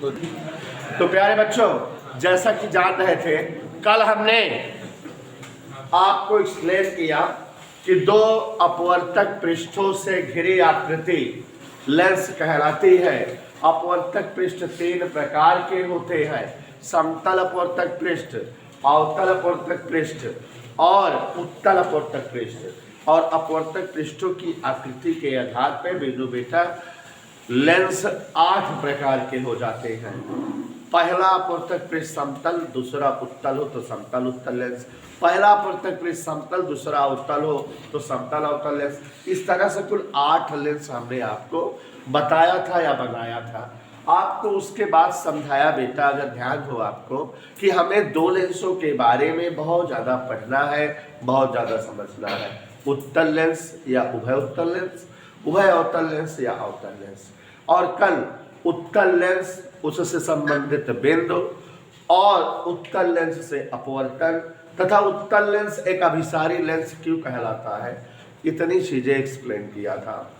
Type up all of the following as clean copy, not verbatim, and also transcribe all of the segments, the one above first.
तो प्यारे बच्चों, जैसा कि जान रहे थे, कल हमने आपको एक्सप्लेन किया कि दो अपवर्तक पृष्ठों से घिरी आकृति लेंस कहलाती है। अपवर्तक पृष्ठ तीन प्रकार के होते हैं: समतल अपवर्तक पृष्ठ, अवतल अपवर्तक पृष्ठ और उत्तल अपवर्तक पृष्ठ। और अपवर्तक पृष्ठों की आकृति के आधार पर बिंदु बेटा लेंस 8 प्रकार के हो जाते हैं। पहला अपवर्तक पृष्ठ समतल, दूसरा उत्तल हो तो समतल उत्तल लेंस। पहला अपवर्तक पृष्ठ समतल, दूसरा अवतल हो तो समतल अवतल लेंस। इस तरह से कुल 8 लेंस हमने आपको बताया था या बनाया था। आपको उसके बाद समझाया बेटा, अगर ध्यान हो आपको, कि हमें दो लेंसों के बारे में बहुत ज़्यादा पढ़ना है, बहुत ज़्यादा समझना है: उत्तल लेंस या उभय उत्तल लेंस, उभय अवतल लेंस या अवतल लेंस। और कल उत्तल लेंस, उससे संबंधित बिंदु, और उत्तल लेंस से अपवर्तन, तथा उत्तल लेंस एक अभिसारी लेंस क्यों कहलाता है, इतनी चीजें एक्सप्लेन किया था।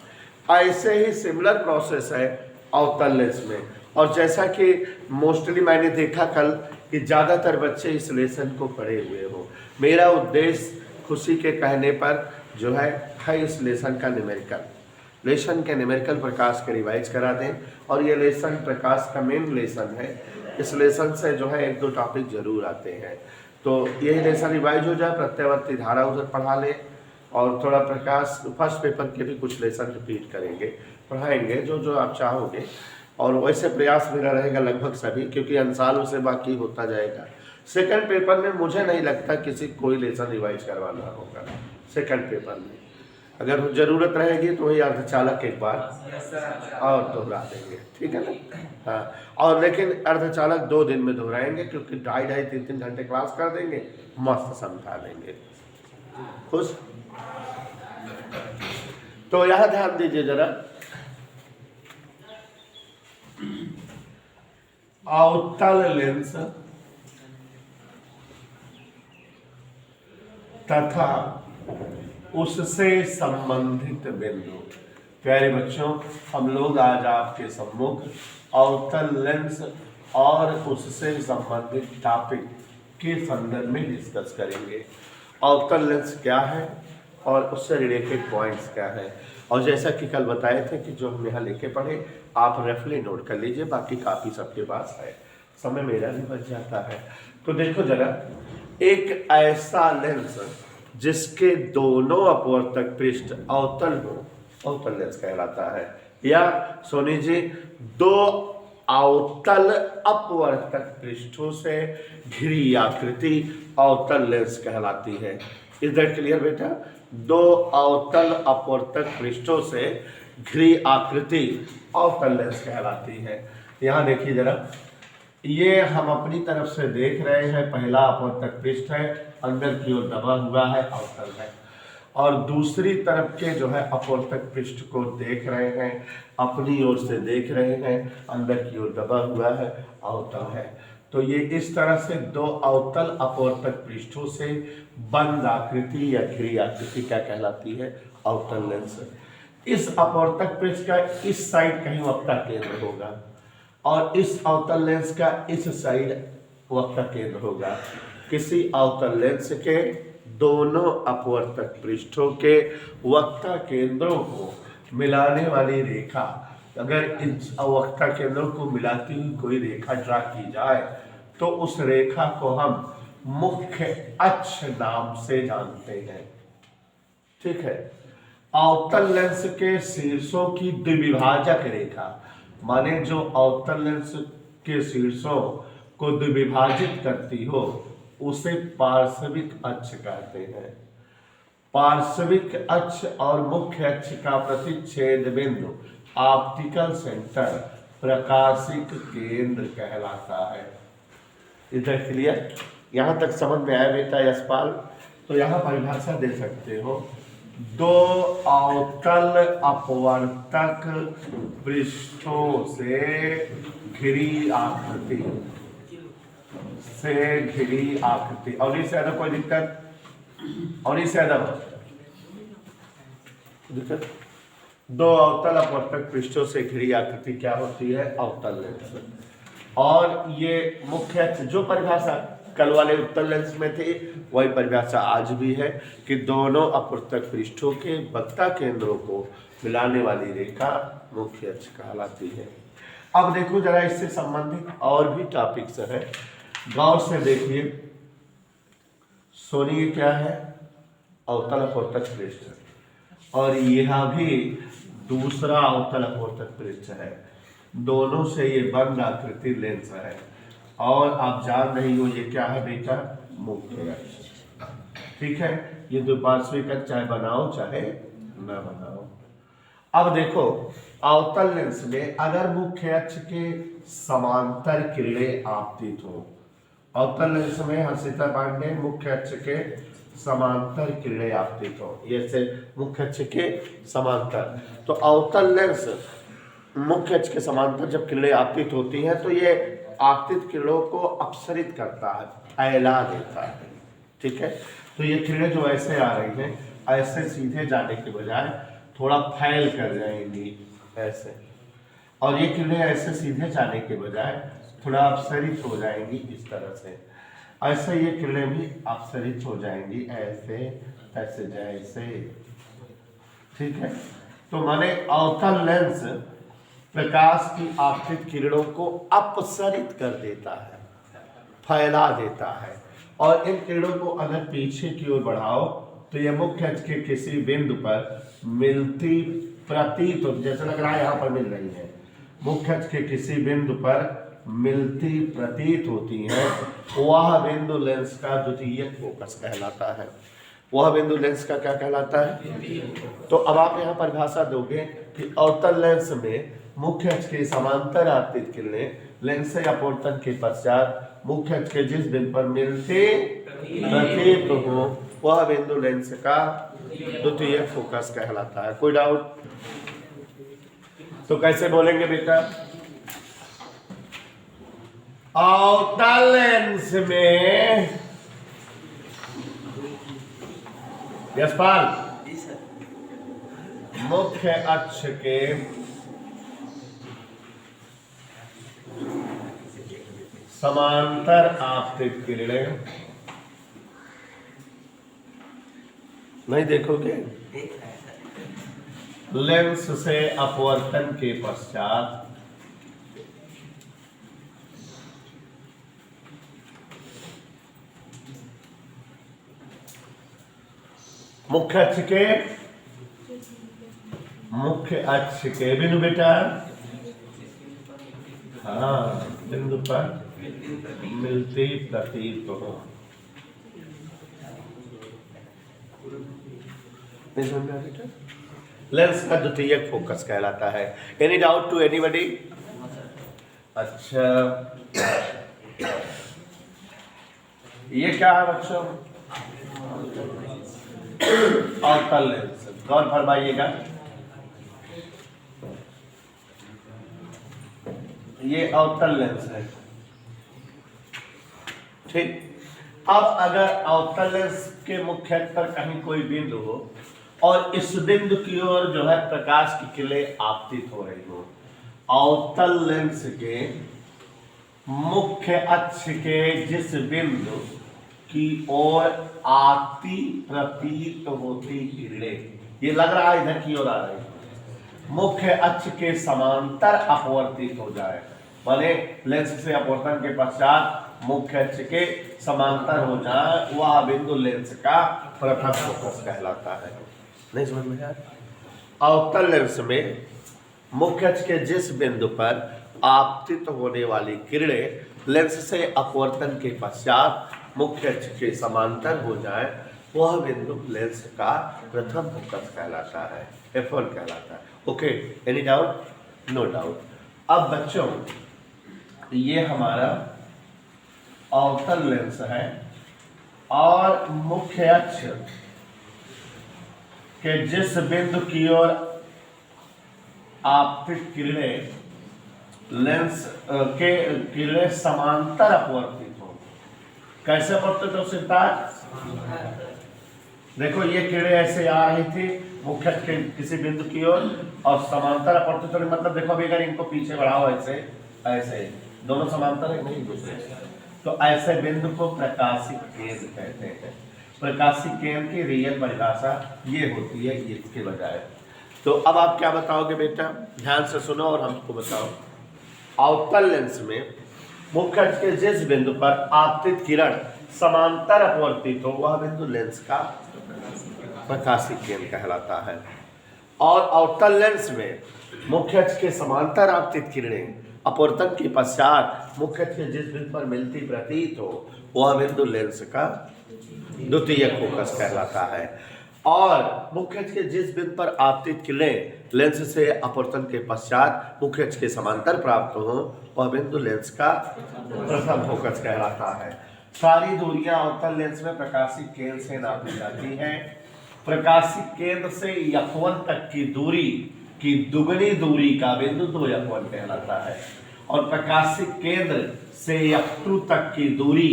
ऐसे ही सिमिलर प्रोसेस है अवतल लेंस में। और जैसा कि मोस्टली मैंने देखा कल कि ज़्यादातर बच्चे इस लेसन को पढ़े हुए हो, मेरा उद्देश्य खुशी के कहने पर जो है इस लेसन का न्यूमेरिकल लेसन के न्यूमेरिकल प्रकाश के रिवाइज करा दें। और ये लेसन प्रकाश का मेन लेसन है। इस लेसन से जो है 1-2 टॉपिक जरूर आते हैं, तो यही लेसन रिवाइज हो जाए। प्रत्यावर्ती धारा उधर पढ़ा लें और थोड़ा प्रकाश फर्स्ट पेपर के भी कुछ लेसन रिपीट करेंगे, पढ़ाएंगे जो जो आप चाहोगे। और वैसे प्रयास मेरा रहेगा लगभग सभी, क्योंकि अंसाल से बाकी होता जाएगा। सेकंड पेपर में मुझे नहीं लगता किसी कोई लेसन रिवाइज करवाना होगा। सेकंड पेपर में अगर जरूरत रहेगी तो वही अर्धचालक एक बार और दोहरा देंगे, ठीक है ना? हाँ, और लेकिन अर्धचालक 2 दिन में दोहराएंगे, क्योंकि 2.5-3 घंटे क्लास कर देंगे, मस्त समझा देंगे। खुश? तो यह ध्यान दीजिए जरा, अवतल लेंस तथा उससे संबंधित बिंदु। प्यारे बच्चों, हम लोग आज आपके सम्मुख अवतल लेंस और उससे संबंधित टॉपिक के संदर्भ में डिस्कस करेंगे। अवतल लेंस क्या है और उससे रिलेटेड पॉइंट्स क्या है। और जैसा कि कल बताए थे कि जो हम यहाँ लेके पढ़े, आप रेफली नोट कर लीजिए, बाकी कापी सबके पास है, समय मेरा भी बच जाता है। तो देखो जरा, एक ऐसा लेंस जिसके दोनों अपवर्तक पृष्ठ अवतल हो, अवतल लेंस कहलाता है। या सोनी जी, 2 अवतल अपवर्तक पृष्ठों से घिरी आकृति अवतल लेंस कहलाती है। इज दैट क्लियर बेटा? 2 अवतल अपवर्तक पृष्ठों से घिरी आकृति अवतल लेंस कहलाती है। यहाँ देखिए जरा, ये हम अपनी तरफ से देख रहे हैं, पहला अपवर्तक पृष्ठ है, अंदर की ओर दबा हुआ है, अवतल है। और दूसरी तरफ के जो है अपवर्तक पृष्ठ को देख रहे हैं, अपनी ओर से देख रहे हैं, अंदर की ओर दबा हुआ है, अवतल है। तो ये इस तरह से 2 अवतल अपवर्तक पृष्ठों से बंद आकृति या घिरी आकृति क्या कहलाती है? अवतल लेंस। इस अपवर्तक पृष्ठ का इस साइड कहीं वक्ता केंद्र होगा और इस अवतल लेंस का इस साइड वक्ता केंद्र होगा। किसी अवतल लेंस के दोनों अपवर्तक पृष्ठों के वक्ता केंद्रों को मिलाने वाली रेखा, अगर इन वक्ता केंद्रों को मिलाती हुई कोई रेखा ड्रा की जाए तो उस रेखा को हम मुख्य अक्ष नाम से जानते हैं, ठीक है? अवतल लेंस के शीर्षों की द्विभाजक रेखा, माने जो अवतल लेंस के शीर्षों को द्विभाजित करती हो, उसे पार्श्विक अक्ष कहते हैं। पार्श्विक अक्ष और मुख्य अक्ष का प्रतिच्छेद बिंदु ऑप्टिकल सेंटर प्रकाशिक केंद्र कहलाता है। इधर क्लियर? यहाँ तक समझ में आया बेटा यशपाल? तो यहाँ परिभाषा दे सकते हो, 2 अवतल अपवर्तक पृष्ठों से घिरी आकृति और इससे ज्यादा कोई दिक्कत? और इससे ज्यादा दिक्कत? 2 अवतल अपवर्तक पृष्ठों से घिरी आकृति क्या होती है? अवतल लेंस। और ये मुख्य अक्ष, जो परिभाषा कल वाले उत्तल लेंस में थी वही परिभाषा आज भी है कि दोनों अपवर्तक पृष्ठों के वक्ता केंद्रों को मिलाने वाली रेखा मुख्य अक्ष कहलाती है। अब देखो जरा इससे संबंधित और भी टॉपिक्स है, गौर से देखिए। सोनी क्या है? अवतल अपवर्तक पृष्ठ, और यह भी दूसरा अवतल अपवर्तक पृष्ठ है। दोनों से ये बंद आकृति लेंस है, और आप जान रही हो ये क्या है बेटा? मुख्य अक्ष। ठीक है, ये द्विपार्श्विक अक्ष चाहे बनाओ चाहे ना बनाओ। अब देखो अवतल लेंस में अगर मुख्य अक्ष के समांतर किरणें आपतित हो, अवतल लेंस में हर्षिता पांडे मुख्य अक्ष के समांतर किरणें आपतित हो, ये से मुख्य अक्ष के समांतर, तो अवतल लेंस मुख्य अक्ष के समांतर जब किरणें आपतित होती हैं तो ये आपतित किरणों को अपसरित करता है, फैला देता है। ठीक है, तो ये किरणें जो ऐसे आ रही हैं, ऐसे सीधे जाने के बजाय थोड़ा फैल कर जाएंगी ऐसे, और ये किरणें ऐसे सीधे जाने के बजाय थोड़ा अपसरित हो जाएंगी इस तरह से। ऐसे ये किरणें भी अपसरित हो जाएंगी ऐसे ऐसे जैसे। ठीक है, तो माने अवतल लेंस प्रकाश की आपतित किरणों को अपसरित कर देता है, फैला देता है, और इन किरणों को अगर पीछे की ओर बढ़ाओ तो यह मुख्य अक्ष के किसी बिंदु पर मिलती प्रतीत हो, जैसे लग रहा है यहाँ पर मिल रही है, मुख्य अक्ष के किसी बिंदु पर मिलती प्रतीत होती है, वह बिंदु लेंस का द्वितीयक फोकस कहलाता है। वह बिंदु लेंस का क्या कहलाता है? तो अब आप यहाँ परिभाषा दोगे कि अवतल लेंस में मुख्य अक्ष के समांतर आपतित किरणें लेंस से अपवर्तन के पश्चात मुख्य अक्ष के जिस बिंदु पर मिलते प्रतीत हो वह बिंदु लेंस का द्वितीयक फोकस कहलाता है। कोई डाउट? तो कैसे बोलेंगे बेटा? अवतल लेंस में यशपाल मुख्य अक्ष के समांतर आपतित किरणें नहीं देखोगे? लेंस से अपवर्तन के पश्चात मुख्य अक्ष के बिंदु बेटा, हाँ, बिंदु पर मिलती प्रतीत हो। लेंस का द्वितीयक फोकस कहलाता है। Any doubt to anybody? अच्छा, ये क्या है बच्चों? अवतल लेंस। गौर फरमाइएगा, ये अवतल लेंस है। ठीक, अब अगर अवतल लेंस के मुख्य अक्ष पर कहीं कोई बिंदु हो और इस बिंदु की ओर जो है प्रकाश की किरणें आपतित हो रही हो, अवतल लेंस के मुख्य अक्ष के जिस बिंदु की ओर आती प्रतीत होती किरणें, ये लग रहा है इधर की ओर आ रही है, मुख्य अक्ष के समांतर अपवर्तित हो जाए, माने लेंस से अपवर्तन के पश्चात मुख्य अक्ष के समांतर हो जाए, वह बिंदु लेंस का प्रथम फोकस कहलाता है। नहीं समझ में आया? अवतल लेंस में मुख्य अक्ष के जिस बिंदु पर आपतित होने वाली किरणें लेंस से अपवर्तन के पश्चात मुख्य अक्ष के समांतर हो जाए, वह बिंदु लेंस का प्रथम फोकस कहलाता है, F1 कहलाता है। Okay, any doubt? No doubt. अब बच्चों, ये हमारा अवतल लेंस है और मुख्य अक्ष के जिस बिंदु की ओर आपतित किरणें लेंस के किरणें समांतर अपवर्तित हो। कैसे अपवर्तित हो सकता है? देखो, ये किरणें ऐसे आ रही थी मुख्य अक्ष के किसी बिंदु की ओर और समांतर अपवर्तित होने, मतलब देखो अभी अगर इनको पीछे बढ़ाओ ऐसे ऐसे, दोनों समांतर है नहीं दूसरे। तो ऐसे बिंदु को प्रकाशिक केंद्र कहते हैं। प्रकाशिक केंद्र की रियल परिभाषा ये होती है इसके बजाय। तो अब आप क्या बताओगे बेटा, ध्यान से सुनो और हमको बताओ। अवतल लेंस में मुख्य अक्ष के जिस बिंदु पर आपतित किरण समांतर अपवर्तित हो वह बिंदु लेंस का प्रकाशिक केंद्र कहलाता है। और अवतल लेंस में मुख्य अक्ष के समांतर आपतित किरणें अपवर्तन के पश्चात मुख्य अक्ष के जिस बिंदु पर मिलती प्रतीत हो वह बिंदु लेंस का द्वितीयक फोकस कहलाता है। और मुख्य अक्ष के जिस बिंदु पर आपतित किरणें लेंस से अपवर्तन के पश्चात मुख्य अक्ष के समांतर प्राप्त हो वह बिंदु लेंस का प्रथम फोकस कहलाता है। सारी दूरियां अवतल लेंस में प्रकाशिक केंद्र से नापी जाती हैं। प्रकाशिक केंद्र से F1 तक की दूरी की दुगनी दूरी का बिंदु 2F1 कहलाता है। और प्रकाशिक केंद्र से F2 तक की दूरी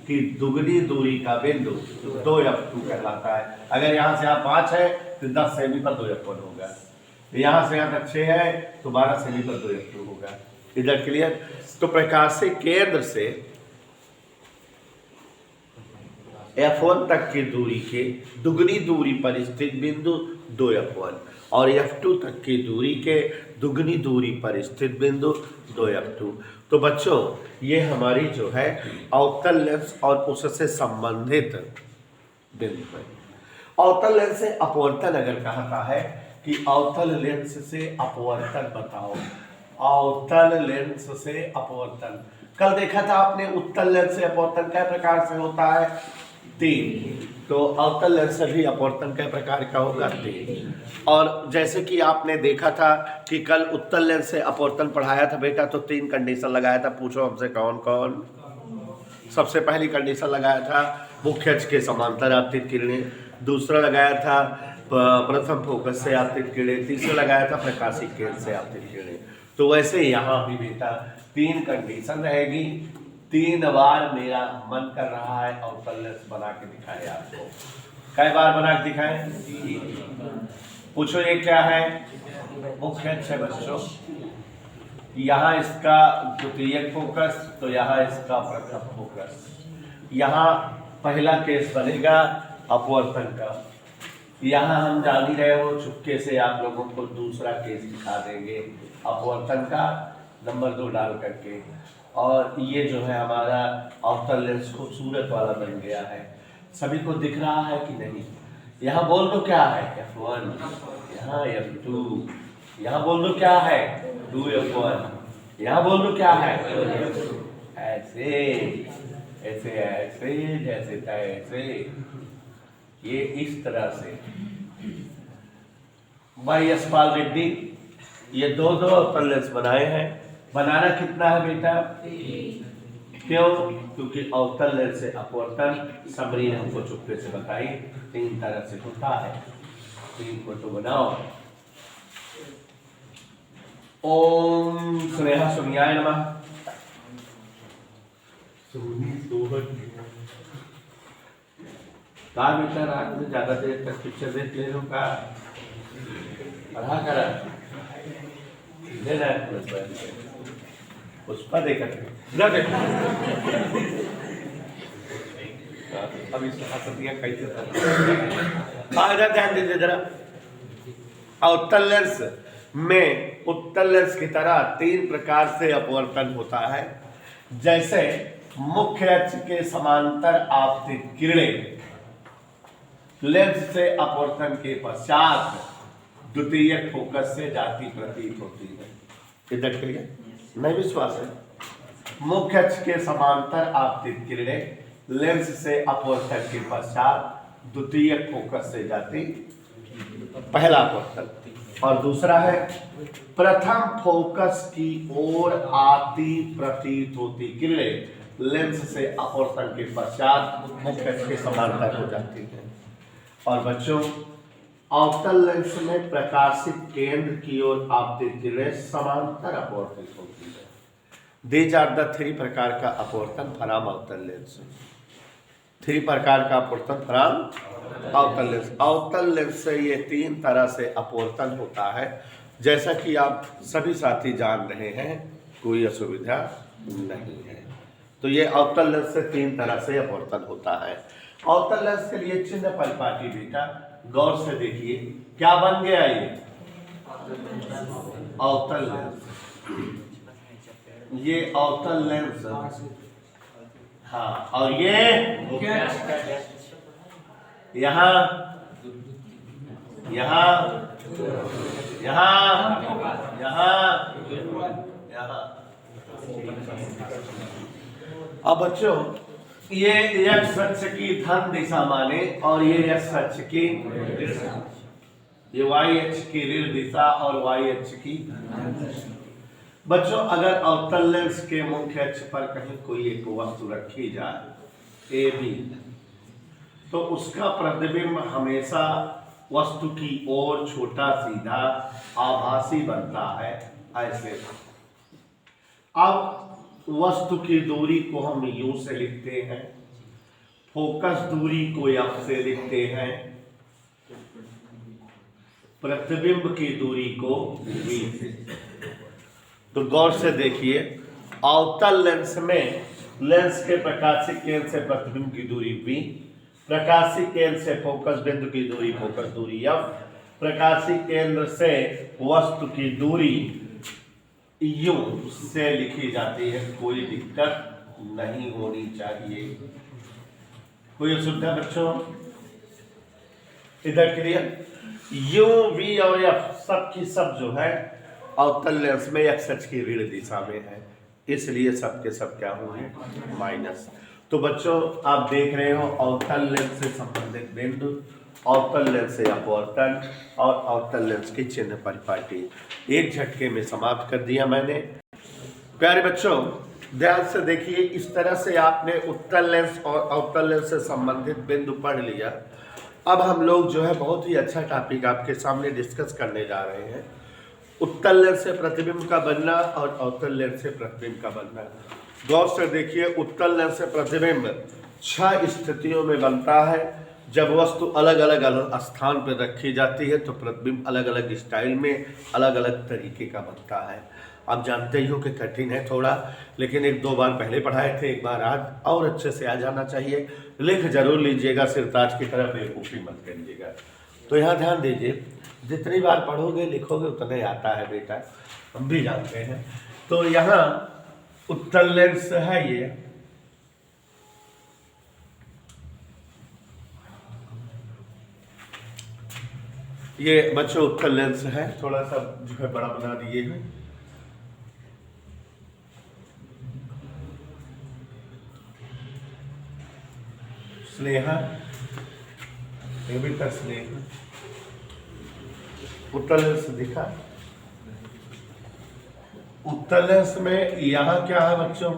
की दुगनी दूरी का बिंदु 2F2 कहलाता है। अगर यहाँ से यहाँ 5 है तो 10 सेमी पर 2F1 होगा, यहाँ से यहाँ तक 6 है तो 12 सेमी पर 2F2 होगा। इधर क्लियर। तो प्रकाशिक केंद्र से F1 तक की दूरी के दुगनी दूरी पर स्थित बिंदु 2F1 और F2 तक की दूरी के दुगनी दूरी पर स्थित बिंदु 2F2। तो बच्चों ये हमारी जो है अवतल लेंस और उससे संबंधित बिंदु है। अवतल लेंस से अपवर्तन अगर कहता है कि अवतल लेंस से अपवर्तन बताओ, अवतल लेंस से अपवर्तन कल देखा था आपने। उत्तल लेंस से अपवर्तन कै प्रकार से होता है? 3। तो अवतल लेंस से भी अपवर्तन कै प्रकार का होगा? 3। और जैसे कि आपने देखा था कि कल उत्तल लेंस से अपवर्तन पढ़ाया था बेटा, तो 3 कंडीशन लगाया था। पूछो हमसे कौन कौन? सबसे पहली कंडीशन लगाया था मुख्य अक्ष के समांतर आपतित किरणें, दूसरा लगाया था प्रथम फोकस से आपतित किरणें, तीसरा लगाया था प्रकाशिक केंद्र से आपतित किरणें। तो वैसे यहाँ भी बेटा 3 कंडीशन रहेगी। 3 बार मेरा मन कर रहा है अवतल लेंस बना के दिखाए आपको। कई बार बना के दिखाएं? पूछो ये क्या है? मुख्य अक्ष है बच्चों। यहाँ इसका द्वितीयक फोकस, तो यहाँ इसका प्रथम फोकस। यहाँ पहला केस बनेगा अपवर्तन का। यहाँ हम जान ही रहे हो, चुपके से आप लोगों को दूसरा केस दिखा देंगे अपवर्तन का नंबर 2 डाल करके। और ये जो है हमारा अवतल लेंस खूबसूरत वाला बन गया है। सभी को दिख रहा है कि नहीं? यहाँ बोल दो क्या है? F1, यहाँ F2, यहाँ बोल दो क्या है? 2F1, यहाँ बोल दो क्या है? ऐसे ऐसे ऐसे जैसे तैसे, ये इस तरह से। भाई यशपाल रेड्डी ये 2 अवतल लेंस बनाए हैं। बनाना कितना है बेटा? 3। क्यों? क्योंकि अवतल लेंस से अपवर्तन समरी ने हमको चुपके से बताई 3 तरह से होता है। 3 फोटो बनाओ। ओम स्नेहा सुनियाय नमः। कहा बेटा रात में ज्यादा देर तक पिक्चर देख ले रहे हो? का पढ़ा करा पुष्पा देखा अभी कैसे ध्यान दीजिए जरा। अवतल लेंस में उत्तल लेंस की तरह 3 प्रकार से अपवर्तन होता है। जैसे मुख्य अक्ष के समांतर आपतित किरणें लेंस से अपवर्तन के पश्चात द्वितीयक फोकस से जाती प्रतीत होती है। इधर क्लियर? नहीं विश्वास है? मुख्य अक्ष के समांतर आपतित किरणें लेंस से अपवर्तन के पश्चात द्वितीयक फोकस से जाती, पहला अपवर्तन। और दूसरा है प्रथम फोकस की ओर आती प्रतीत होती किरणें लेंस से अपवर्तन के पश्चात मुख्य अक्ष के समांतर हो जाती है। और बच्चों अवतल लेंस में प्रकाशित केंद्र की ओर आपतित किरणें समांतर अपवर्तित होती है। दीज आर द 3 प्रकार का अपवर्तन फ्रॉम अवतल लेंस। 3 प्रकार का अपवर्तन फ्रॉम अवतल लेंस। अवतल लेंस से ये 3 तरह से अपवर्तन होता है, जैसा कि आप सभी साथी जान रहे हैं। कोई असुविधा नहीं है। तो ये अवतल लेंस से तीन तरह से अपवर्तन होता है। अवतल लेंस के लिए चिन्ह परिपाटी बेटा गौर से देखिए, क्या बन गया ये अवतल लेंस, ये अवतल लेंस, हाँ, और ये यहाँ यहाँ यहाँ यहाँ यहाँ। अब बच्चों ये x अक्ष की धन दिशा माने और ये x अक्ष की, ये y अक्ष की ऋण दिशा और y अक्ष की। बच्चों अगर अवतल लेंस के मुख्य अक्ष पर कहीं कोई एक वस्तु रखी जाए ए बी, तो उसका प्रतिबिंब हमेशा वस्तु की ओर छोटा सीधा आभासी बनता है ऐसे। अब वस्तु की दूरी को हम यू से लिखते हैं, फोकस दूरी को एफ से लिखते हैं, प्रतिबिंब की दूरी को वी से। तो गौर से देखिए, अवतल लेंस में लेंस के प्रकाशिक केंद्र से प्रतिबिंब की दूरी v, प्रकाशिक केंद्र से फोकस बिंदु की दूरी फोकस दूरी f, प्रकाशिक केंद्र से वस्तु की दूरी u से लिखी जाती है। कोई दिक्कत नहीं होनी चाहिए, कोई असुविधा बच्चों? इधर क्लियर? u v और f सब की सब जो है अवतल लेंस में x अक्ष की ऋण दिशा में है, इसलिए सब के सब क्या होंगे माइनस। तो बच्चों आप देख रहे हो अवतल लेंस से संबंधित बिंदु, अवतल लेंस से अपवर्तन और अवतल लेंस की चिन्ह परिपाटी एक झटके में समाप्त कर दिया मैंने। प्यारे बच्चों ध्यान से देखिए, इस तरह से आपने उत्तल लेंस और अवतल लेंस से संबंधित बिंदु पढ़ लिया। अब हम लोग जो है बहुत ही अच्छा टॉपिक आपके सामने डिस्कस करने जा रहे हैं, उत्तल लेंस से प्रतिबिंब का बनना और अवतल लेंस से प्रतिबिंब का बनना। गौर से देखिए, उत्तल लेंस से प्रतिबिंब 6 स्थितियों में बनता है। जब वस्तु अलग अलग स्थान पर रखी जाती है तो प्रतिबिंब अलग अलग स्टाइल में अलग अलग तरीके का बनता है। आप जानते ही हो कि कठिन है थोड़ा, लेकिन 1-2 बार पहले पढ़ाए थे, एक बार आज और अच्छे से आ जाना चाहिए। लिख जरूर लीजिएगा, सिर्फ आज की तरह बेवकूफ़ी मत करिएगा। तो यहाँ ध्यान दीजिए, जितनी बार पढ़ोगे लिखोगे उतने आता है बेटा, हम भी जानते हैं। तो यहाँ उत्तल लेंस है, ये बच्चों उत्तल लेंस है, थोड़ा सा जो है बड़ा बना दिए हैं। स्नेहा, ये भी था स्नेहा, उत्तल लेंस दिखा। उत्तल लेंस में यहाँ क्या है बच्चों,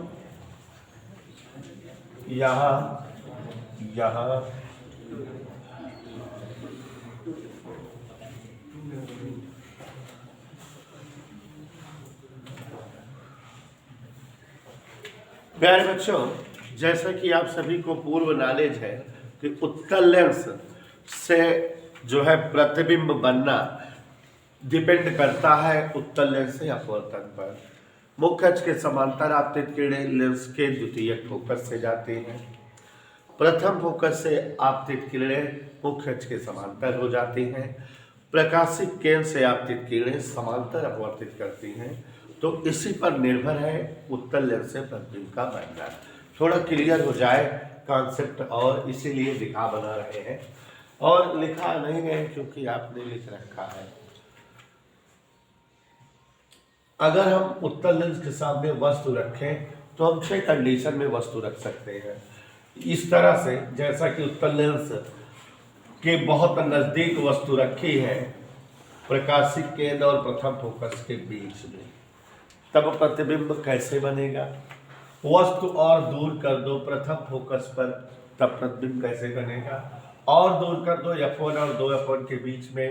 यहाँ यहाँ प्यारे बच्चों, जैसा कि आप सभी को पूर्व नॉलेज है कि उत्तल लेंस से जो है प्रतिबिंब बनना डिपेंड करता है उत्तल लेंस से अपवर्तन पर। मुख्य अक्ष के समांतर आपतित किरणें लेंस के द्वितीयक फोकस से जाती हैं। प्रथम फोकस से आपतित किरणें मुख्य अक्ष के समांतर हो जाती हैं। प्रकाशिक केंद्र से आपतित किरणें समांतर अपवर्तित करती हैं। तो इसी पर निर्भर है उत्तल लेंस से प्रतिबिंब का बनना। थोड़ा क्लियर हो जाए कॉन्सेप्ट, और इसीलिए लिखा बना रहे हैं, और लिखा नहीं है क्योंकि आपने लिख रखा है। अगर हम उत्तल लेंस के सामने वस्तु रखें तो हम 6 कंडीशन में वस्तु रख सकते हैं, इस तरह से जैसा कि उत्तल लेंस के बहुत नजदीक वस्तु रखी है प्रकाशिक केंद्र और प्रथम फोकस के बीच में, तब प्रतिबिंब कैसे बनेगा? वस्तु और दूर कर दो प्रथम फोकस पर, तब प्रतिबिंब कैसे बनेगा? और दूर कर दो F1 और 2F1 के बीच में,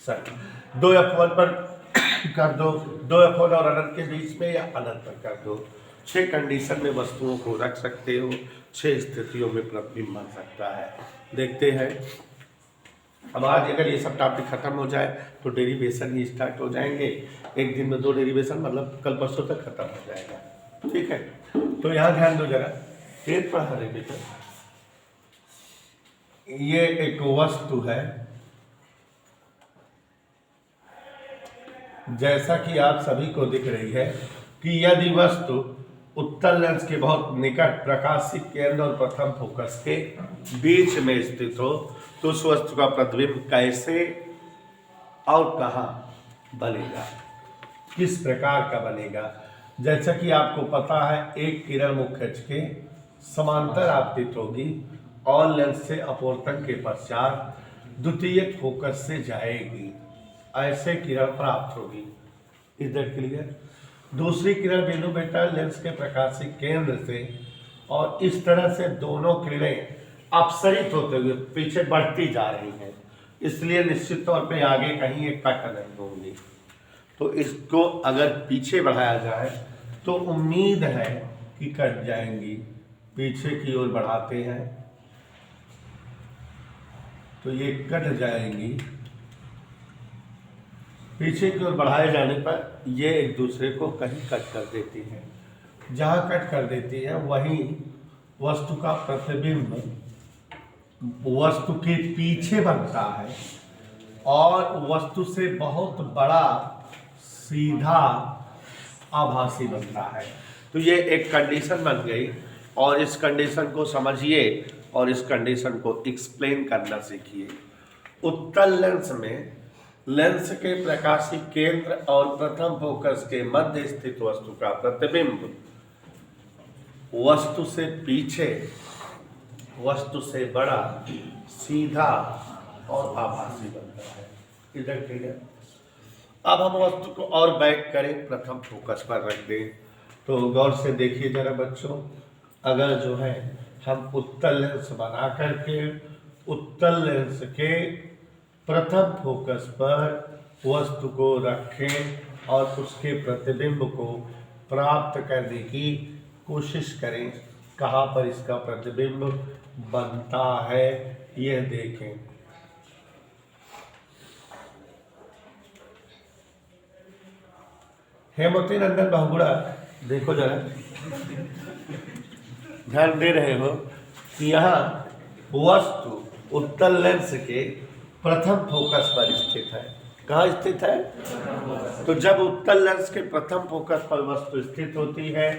सॉरी 2F1 पर कर दो, 2F1 और अनंत के बीच में, या अनंत पर कर दो। 6 कंडीशन में वस्तुओं को रख सकते हो, 6 स्थितियों में प्रतिबिंब बन सकता है। देखते हैं अब आज अगर ये सब टॉपिक खत्म हो जाए तो डेरिवेशन ही स्टार्ट हो जाएंगे। एक दिन में 2 डेरिवेशन, मतलब कल परसों तक खत्म हो जाएगा। ठीक है, तो यहाँ ध्यान दो जरा, पेज पढ़ा रहे बेटा। ये एक वस्तु है, जैसा कि आप सभी को दिख रही है कि यदि वस्तु उत्तल लेंस के बहुत निकट प्रकाशिक केंद्र और प्रथम फोकस के बीच में स्थित हो तो उस वस्तु का प्रतिबिंब कैसे और कहाँ बनेगा, किस प्रकार का बनेगा। जैसा कि आपको पता है, एक किरण मुख्य अक्ष के समांतर आपतित होगी और लेंस से अपवर्तन के पश्चात द्वितीयक फोकस से जाएगी, ऐसे किरण प्राप्त होगी। इधर क्लियर। दूसरी किरण बिंदु बेटा लेंस के प्रकाशिक केंद्र से और इस तरह से दोनों किरणें अपसरित होते हुए पीछे बढ़ती जा रही हैं, इसलिए निश्चित तौर पे आगे कहीं एक कट नहीं होंगी। तो इसको अगर पीछे बढ़ाया जाए तो उम्मीद है कि कट जाएंगी। पीछे की ओर बढ़ाते हैं तो ये कट जाएंगी। पीछे की ओर बढ़ाए जाने पर ये एक दूसरे को कहीं कट कर देती हैं। जहाँ कट कर देती है वहीं वस्तु का प्रतिबिंब वस्तु के पीछे बनता है और वस्तु से बहुत बड़ा सीधा आभासी बनता है। तो ये एक कंडीशन बन गई और इस कंडीशन को समझिए और इस कंडीशन को एक्सप्लेन करना सीखिए। उत्तल लेंस में लेंस के प्रकाशिक केंद्र और प्रथम फोकस के मध्य स्थित वस्तु का प्रतिबिंब वस्तु से पीछे, वस्तु से बड़ा, सीधा और आभासी बनता है। इधर क्लियर। अब हम वस्तु को और बैक करें, प्रथम फोकस पर रख दें। तो गौर से देखिए जरा बच्चों, अगर जो है हम उत्तल लेंस बना करके उत्तल लेंस के प्रथम फोकस पर वस्तु को रखें और उसके प्रतिबिंब को प्राप्त करने की कोशिश करें, कहाँ पर इसका प्रतिबिंब बनता है यह देखें। हेमवती नंदन बहुगुणा, देखो जरा, ध्यान दे रहे हो कि यहाँ वस्तु उत्तल लेंस के प्रथम फोकस पर स्थित है। कहाँ स्थित है? तो जब उत्तल लेंस के प्रथम फोकस पर वस्तु स्थित होती है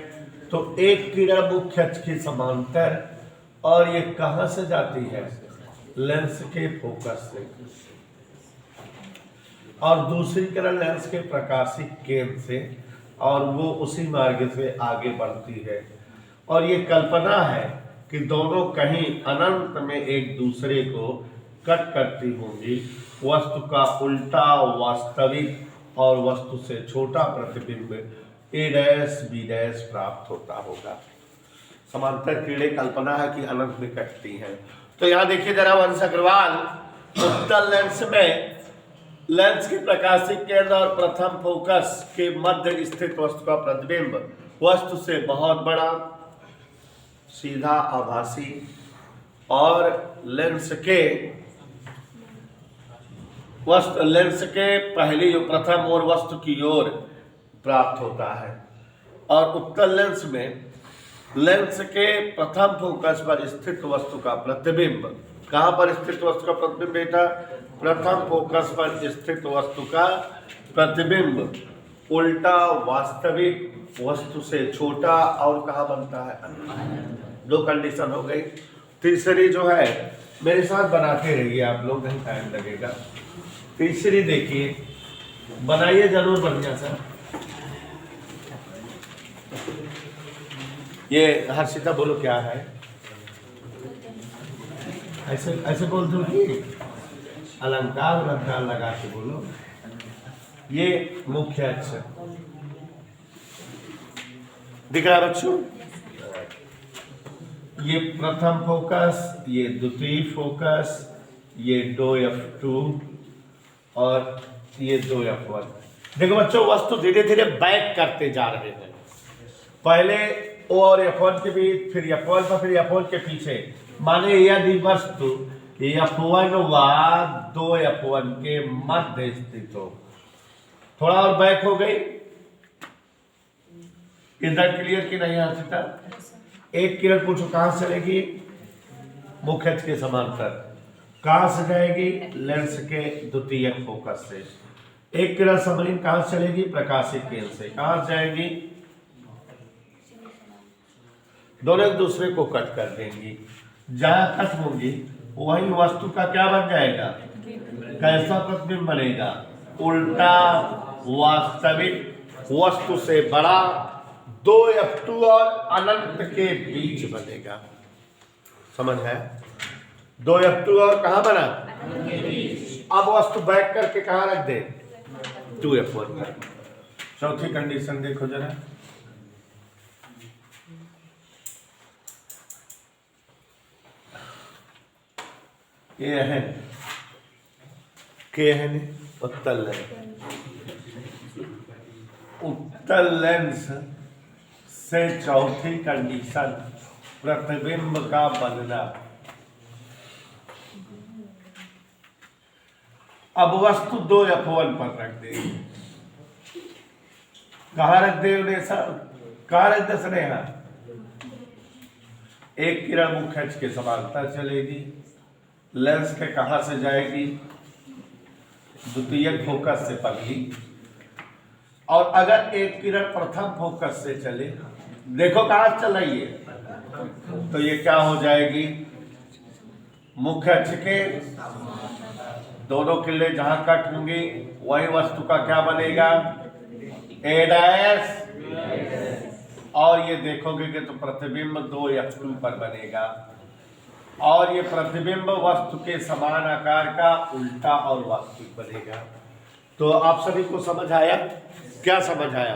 तो एक किरण मुख्य अक्ष के समांतर और ये कहाँ से जाती है? लेंस के फोकस से, और दूसरी किरण लेंस के प्रकाशिक केंद्र से, और वो उसी मार्ग से आगे बढ़ती है। और ये कल्पना है कि दोनों कहीं अनंत में एक दूसरे को कट करती होंगी। वस्तु का उल्टा वास्तविक और वस्तु से छोटा प्रतिबिंब A', B' प्राप्त होता होगा। समांतर किरणें कल्पना है कि अनंत में कटती हैं। तो यहाँ देखिए जरा वंश अग्रवाल, उत्तल लेंस में लेंस के प्रकाशिक केंद्र और प्रथम फोकस के मध्य स्थित वस्तु का प्रतिबिंब वस्तु से बहुत बड़ा, सीधा, आभासी और लेंस के पहली जो प्रथम और वस्तु की ओर प्राप्त होता है। और उत्तल लेंस में लेंस के प्रथम फोकस पर स्थित वस्तु का प्रतिबिंब, कहाँ पर स्थित वस्तु का प्रतिबिंब बेटा? प्रथम फोकस पर स्थित वस्तु का प्रतिबिंब उल्टा वास्तविक वस्तु से छोटा और कहाँ बनता है? दो कंडीशन हो गई। तीसरी जो है, मेरे साथ बनाते रहिए आप लोग, नहीं टाइम लगेगा। तीसरी देखिए, बनाइए जरूर बढ़िया सा। ये हर्षिता बोलो क्या है? ऐसे ऐसे बोल दो कि अलंकार अलंकार लगा के बोलो। ये मुख्य अक्षर दिख रहा है बच्चों? ये प्रथम फोकस, ये द्वितीय फोकस, ये 2F2 और ये 2F1। देखो बच्चों, वस्तु धीरे धीरे बैक करते जा रहे हैं। पहले O और F1 के बीच, फिर F1 पर, फिर F1 के पीछे। माने यदि वस्तु F1 व 2F1 के मध्य स्थित हो। थोड़ा और बैक हो गई, इधर क्लियर की नहीं आती। एक किरण पूछो कहां से चलेगी, मुख्य अक्ष के समांतर। कहां से जाएगी, लेंस के द्वितीयक फोकस से। एक किरण समरीन कहां से चलेगी, प्रकाशिक केंद्र से। कहां से जाएगी, दोनों एक दूसरे को कट कर देंगी। जहां कट होंगी वही वस्तु का क्या बन जाएगा, कैसा प्रतिबिंब बनेगा, उल्टा वास्तविक वस्तु से बड़ा 2F2 और अनंत के बीच बनेगा। समझ है, 2F2 और कहां बना, अब वस्तु बैक करके कहां रख दे, 2F1 पर। चौथी कंडीशन देखो जरा, ये है के है उत्तल लेंस। उत्तल लेंस से चौथी कंडीशन प्रतिबिंब का बनना। अब वस्तु 2F1 पर रख दे, कहां रख दे उन्हें सर, कहां रख दे स्नेहा, एक किरण मुख्य अक्ष के समांतर चलेगी, लेंस के कहां से जाएगी, द्वितीयक फोकस से पहली। और अगर एक किरण प्रथम फोकस से चले, देखो कहां चल रही है, तो ये क्या हो जाएगी, मुख्य अक्ष के दोनों किरणें जहां कट होंगी वही वस्तु का क्या बनेगा, A'। और ये देखोगे कि तो प्रतिबिंब 2F2 पर बनेगा, और ये प्रतिबिंब वस्तु के समान आकार का उल्टा और वास्तविक बनेगा। तो आप सभी को समझ आया, क्या समझ आया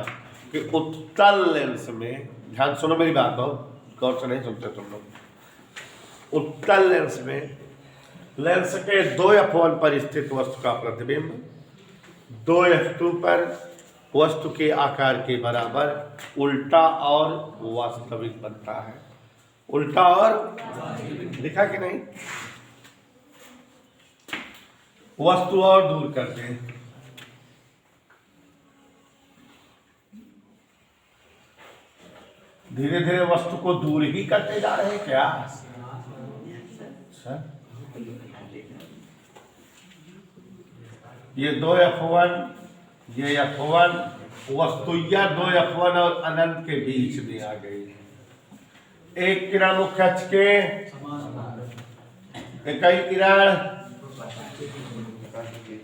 कि उत्तल लेंस में, ध्यान सुनो मेरी बात, बहुत गौर से नहीं सुनते तुम लोग। उत्तल लेंस में लेंस के 2F1 पर स्थित वस्तु का प्रतिबिंब 2F2 पर वस्तु के आकार के बराबर उल्टा और वास्तविक बनता है। उल्टा और, लिखा कि नहीं, वस्तु और दूर करते हैं। धीरे धीरे वस्तु को दूर ही करते जा रहे हैं क्या, सर? ये 2F1, ये F1 वस्तु या 2F1 और अनंत के बीच में आ गई। एक किरण मुख्य अक्ष के, इकाई किरण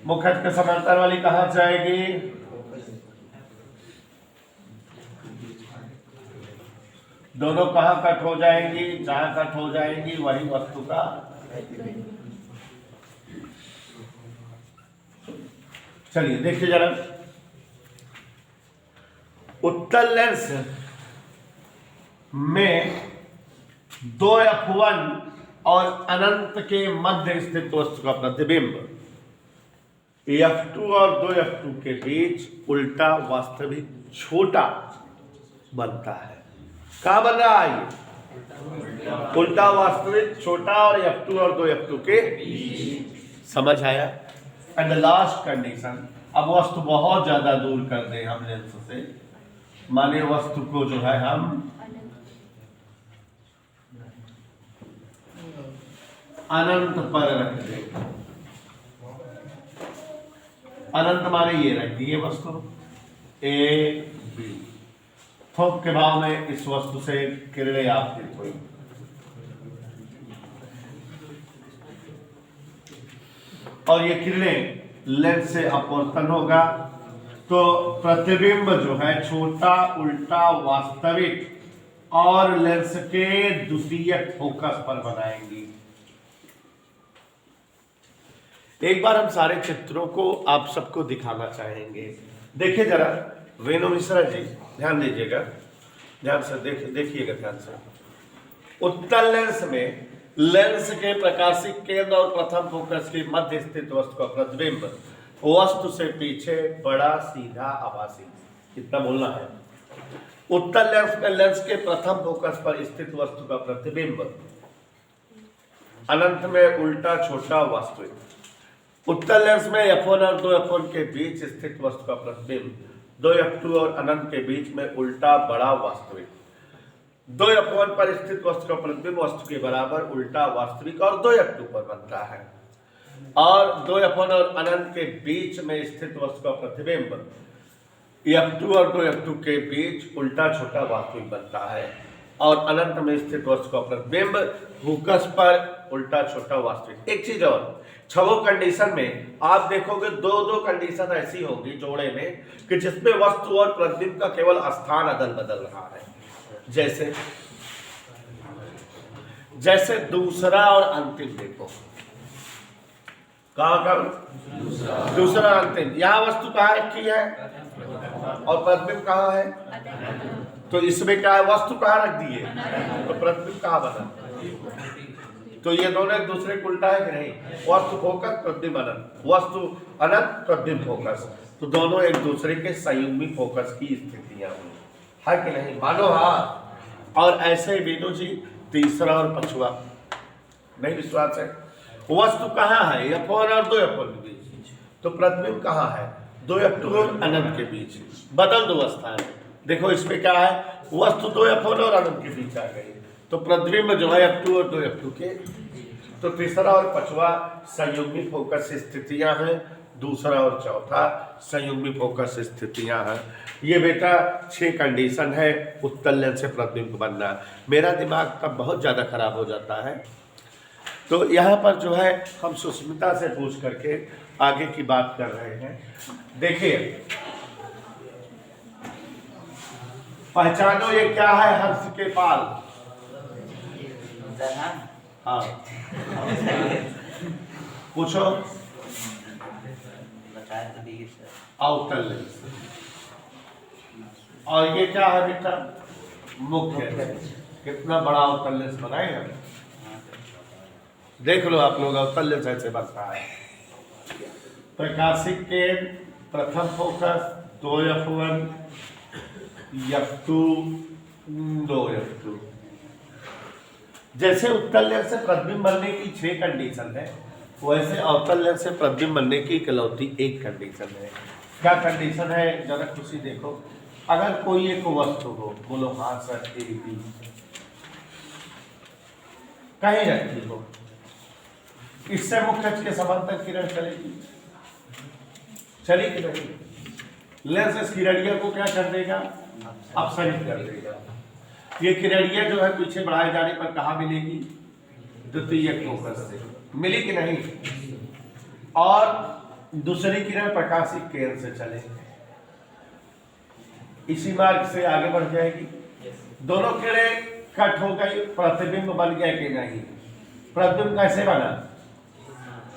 मुख्य अक्ष के समांतर वाली कहां जाएगी, दोनों कहां कट हो जाएंगी, जहां कट हो जाएंगी वही वस्तु का। चलिए देखिए जरा, उत्तल लेंस में 2F1 और अनंत के मध्य स्थित वस्तु का प्रतिबिंब F2 और 2F2 के बीच उल्टा वास्तविक छोटा बनता है। कहां बन रहा है ये, उल्टा वास्तविक छोटा, और F2 और 2F2 के, समझ आया। एंड लास्ट कंडीशन, अब वस्तु बहुत ज्यादा दूर कर दें हम लेंस से, माने वस्तु को जो है हम अनंत पर रख दें। अनंत माने ये रख दी वस्तु A, B, थोक के भाव में इस वस्तु से किरणें आपतित हुई, और ये किरणें लेंस से अपवर्तन होगा, तो प्रतिबिंब जो है छोटा, उल्टा, वास्तविक और लेंस के द्वितीयक फोकस पर बनाएंगी। एक बार हम सारे चित्रों को आप सबको दिखाना चाहेंगे। देखिए जरा, वेणु मिश्रा जी ध्यान दीजिएगा, ध्यान से देखिएगा ध्यान से। उत्तल लेंस में लेंस के प्रकाशिक केंद्र और प्रथम फोकस के मध्य स्थित वस्तु का प्रतिबिंब वस्तु से पीछे बड़ा, सीधा, आभासी, कितना बोलना है। उत्तल लेंस में लेंस के प्रथम फोकस पर स्थित वस्तु का प्रतिबिंब अनंत में उल्टा छोटा वास्तविक। उत्तल लेंस में F1 और 2F1 के बीच स्थित वस्तु का प्रतिबिंब 2F2 और अनंत के बीच में उल्टा बड़ा वास्तविक। 2F1 पर स्थित वस्तु का प्रतिबिंब वस्तु के बराबर उल्टा वास्तविक और 2F2 पर बनता है, और 2F1 और अनंत के बीच में स्थित वस्तु का प्रतिबिंब F2 और 2F2 के बीच उल्टा छोटा वास्तविक बनता है, और अनंत में स्थित वस्तु का प्रतिबिंब फोकस पर उल्टा छोटा वास्तविक। एक चीज और, छवो कंडीशन में आप देखोगे दो कंडीशन ऐसी होगी जोड़े में कि जिसमें वस्तु और प्रतिबिंब का केवल स्थान अदल बदल रहा है। जैसे दूसरा और अंतिम देखो, कहाँ का दूसरा अंतिम, यहाँ वस्तु कहाँ रखी है और प्रतिबिंब कहाँ है, तो इसमें क्या है, वस्तु कहाँ रख दी है तो प्रतिबिंब कहाँ बना, तो ये दोनों एक दूसरे को उल्टा है कि नहीं, वस्तु फोकस प्रतिबिंब अनंत, वस्तु अनंत प्रतिबिंब फोकस, तो दोनों एक दूसरे के संयुग्मी फोकस की स्थितियां हुई है कि नहीं, मानो हाँ। और ऐसे ही वीनू जी तीसरा और पांचवा, नहीं विश्वास है, वस्तु कहाँ है F1 और 2F1 के बीच, तो प्रतिबिंब कहाँ है 2F2 और अनंत के बीच, बदल दो अवस्था है। देखो इसमें क्या है, वस्तु 2F1 और अनंत के बीच आ गई, तो प्रतिबिंब जो है F2 और 2F2 के, तो तीसरा और पांचवा संयुग्मी फोकस स्थितियां हैं, दूसरा और चौथा संयुग्मी फोकस स्थितियां हैं। ये बेटा 6 कंडीशन है उत्तल लेंस से प्रतिबिंब बनना। मेरा दिमाग तब बहुत ज़्यादा खराब हो जाता है, तो यहाँ पर जो है हम सुष्मिता से पूछ करके आगे की बात कर रहे हैं। देखिए पहचानो ये क्या है, हर्ष के पाल, हाँ पूछो, अवतल लेंस, और ये क्या है बेटा, मुख्य लेंस। कितना बड़ा अवतल लेंस बनाए हम, देख लो आप लोग, अवतल लेंस ऐसे बनता है। प्रकाशिक के प्रथम फोकस 2F1 F2 2F2। जैसे उत्तल लेंस से प्रतिबिंब बनने की 6 कंडीशन है, वैसे अवतल लेंस से प्रतिबिंब बनने की इकलौती एक कंडीशन है। क्या कंडीशन है जरा खुशी देखो, अगर कोई एक वस्तु हो, बोलो हाँ सर A B, कहीं रखी हो, इससे मुख्य अक्ष के समांतर किरण चलेगी, चली कि नहीं, लेंस इस किरणिया को क्या कर देगा, अपसरित कर देगा। ये किरणिया जो है पीछे बढ़ाए जाने पर कहाँ मिलेगी, द्वितीयक फोकस से मिली कि नहीं, और दूसरी किरण प्रकाशिक केंद्र से चले, इसी मार्ग से आगे बढ़ जाएगी। दोनों किरणें कट हो गई, प्रतिबिंब बन गया कि नहीं, प्रतिबिंब कैसे बना,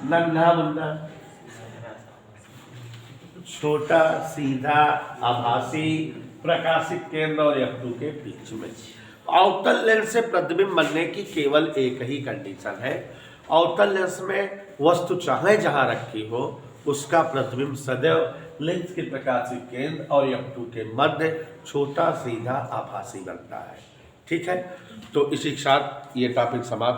नन्हा मुन्ना, छोटा सीधा आभासी, प्रकाशिक केंद्र और F2 के बीच में। अवतल लेंस से प्रतिबिंब बनने की केवल एक ही कंडीशन है, अवतल लेंस में वस्तु चाहे जहां रखी हो उसका प्रतिबिंब सदैव लेंस के प्रकाशिक केंद्र और F2 के मध्य छोटा सीधा आभासी बनता है। ठीक है, तो इसी के साथ ये टॉपिक समाप्त।